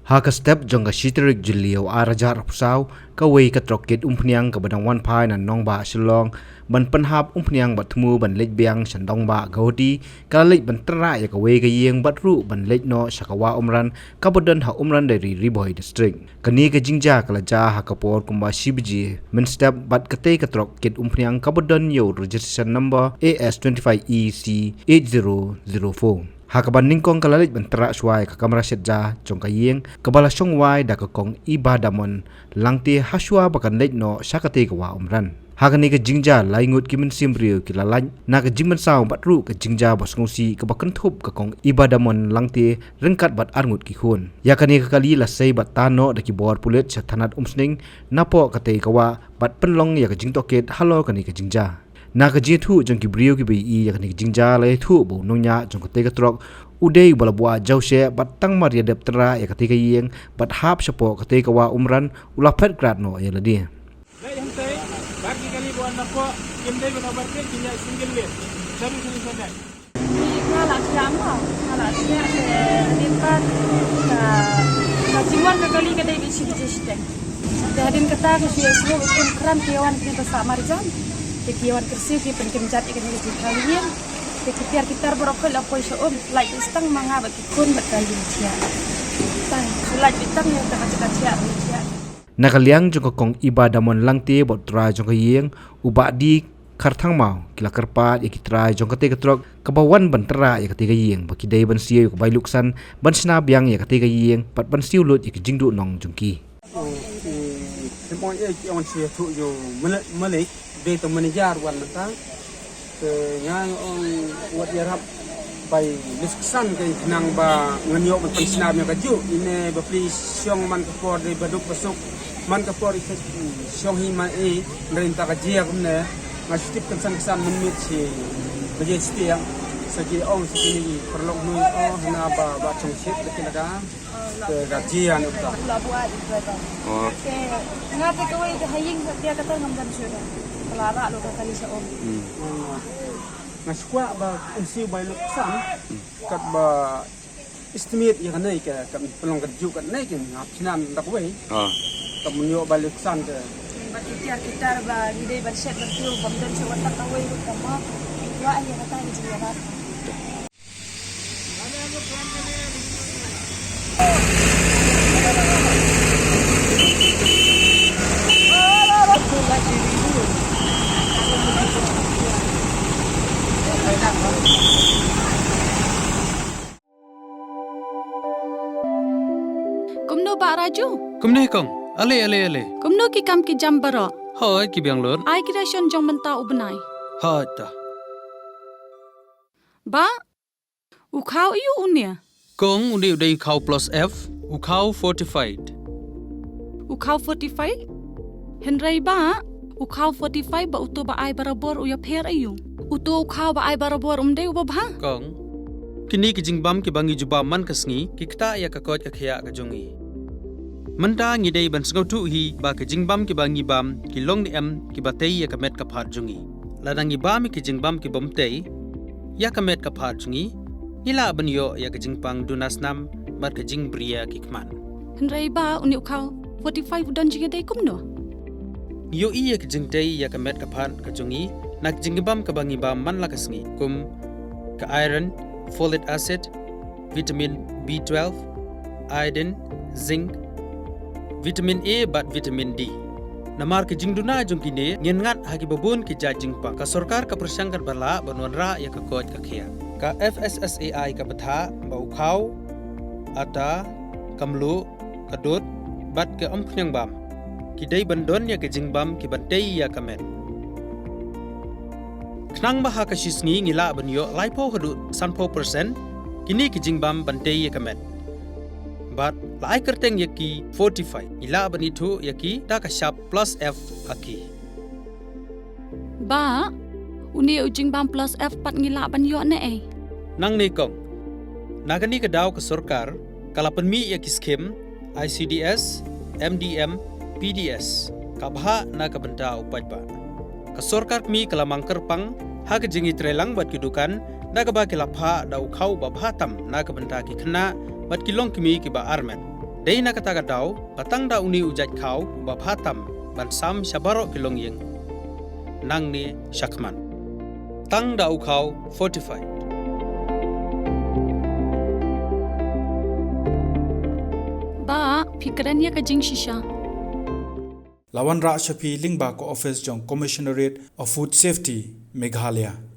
Haka step jongga shiterik jilio arajar pusau kawai katrokit umpniang ka badang wan pai nan nong ba shilong ban penhap umpniang batmu ban lej biang shandong ba gauti kalej ban tera ya kawai ka yeng batru ban lej no shakawa umran kabodan ha umran dari Riboy district kani ka jingja kalaja haka por kumba shibji min step bat kate katrokit umpniang kabodan yo registration number AS25EC 8004 Hakaban ningkong kalalit bantara suai ka kamera setja jong kayeng kabala songwai da kong iba damon langti haswa bakan lej no sakate kawa umran hakani ka jingja laingut kimin simbriu kilalan na ka jingman saw batru ka jingja bosngsi ka bakan thup ka kong iba damon langti rengkat bat arngut ki khun yakani ka kali la sei bat tano da ki bor pulit sa thanat umsning napo kate kawa bat penlong ya ka jingtoket halo kani ka jingja Naka jitu jong kibriu ki bi ya kan jingja lai thu bu nonya jong ka trok udai bala bua jause batang maria deptera ya ketika yeng bat hap sepo ketika wa umran ulah pet grad no ya ladi lai hante bagi kali buan napo kimde berabar ke kinya single le cari sini sana ngala siama ngala sia limpan ka jiwan ka kali ka dai bisi bisi teng hadin kata ka sia sia ukun kran kiawan kita sama rizam kiawan kersi ki penkenjat ikan di kalian kita berokol apa iso like istang manga bagi kun bakali sia tang sulai istang yang tengah sia nakaliang jong kong ibadah mon langti bot tra jong yeng uba di karthang mau kila kerpat ya kitra jong kate ketrok kabawan bantera ya kate yeng baki dai ban sia bai luksan ban sna biang ya kate yeng pat ban siu lut ya jingdu nong jongki semua ya on sia tu yo malik Beto manajar wan nata ke yang wat yarap by lusksan ke nang ba nganyo ban pensinab nya kaju ine ba pli syong man kapor de baduk besuk man kapor ite syong hi man e nerinta kajia kumne ngasitip kesan menit si baje setiang segi ong segi perlok hui hana ba chong sit dekin aga ke gajian uta labuat oke ngapa kawai ke haying dia kata ngamdan sudah Lara lo kali sa om. Ngaswa ba usi bay luksan kat ba estimate ya kanai ka pelong kerju kat nai kin apsinan dakwai. Ka munyo ba luksan ke. Kita ba gide ba set ba tiyo bamdan sa watak kawai ko kama. Wa ay kata ni siya. Kumno ba Raju? Kumne kong, ale. Kumno ki kam ki jam baro. Hai ki biang lor. Ai ki ration jong menta ubnai. Hai ta. Ba ukau iu unia. Kong undi udai kau plus F, ukau fortified. Ukau 45? Henry ba ukau 45 ba uto ba ai barabor uya pher ayu. Uto ukau ba ai barabor umde ubabha. Kong kini ki jingbam ki bangi juba man kasngi ki kta ya ka kot ka khya ka jongi manta ngi dei ban sngau tu hi ba ki jingbam ki bangi bam ki long ni em ki batei ya ka met ka phat jongi ladangi bam ki jingbam ki bomtei ya ka met ka phat jongi ila ban yo ya ka jingpang dunasnam mat ka jingbria ki kman Henry ba uni ukau 45 udan jiga dei kumno yo i ya ki jingtei ya ka met ka phat ka jongi nak jingbam ka bangi bam man la kasngi kum ka iron folic acid, vitamin B12, iodine, zinc, vitamin A bat vitamin D. Namar ke jingduna jongkine ngengat hagi babun ke jingpa ka sarkar ka persangkat bala banwanra ya ka kot ka khia. Ka FSSAI ka batha ba ukhau ata kamlu kadut bat ke amkhnyang bam. Kidai bandon ya ke jingbam ki bantei ya kamet. Knang baha ka shisngi ngila banyo laipo hadu sanpo persen kini ki jingbam bantei ya kamet but lai kerteng yaki 45 ila banitu yaki ta ka sharp plus F haki ba uni jingbam plus F pat ngila banyo ne ai nang ne kong nagani ka daw ka sarkar kala panmi yaki skim ICDS MDM PDS kabha na ka banta upaj ba ka sarkar mi kala mangker pang hak jingi trelang bat kidukan naga ba kilapha dau khau ba bhatam naga banta ki khna bat kilong kimi ki ba armen Dei na kata daw patang da uni ujat kau ba phatam ban sam shabaro kilong yeng nang ni shakman tang da ukau fortified. Ba fikran ya ka jing shisha. Lawan Ra Shafi Lingba ko office jong Commissionerate of Food Safety Meghalaya.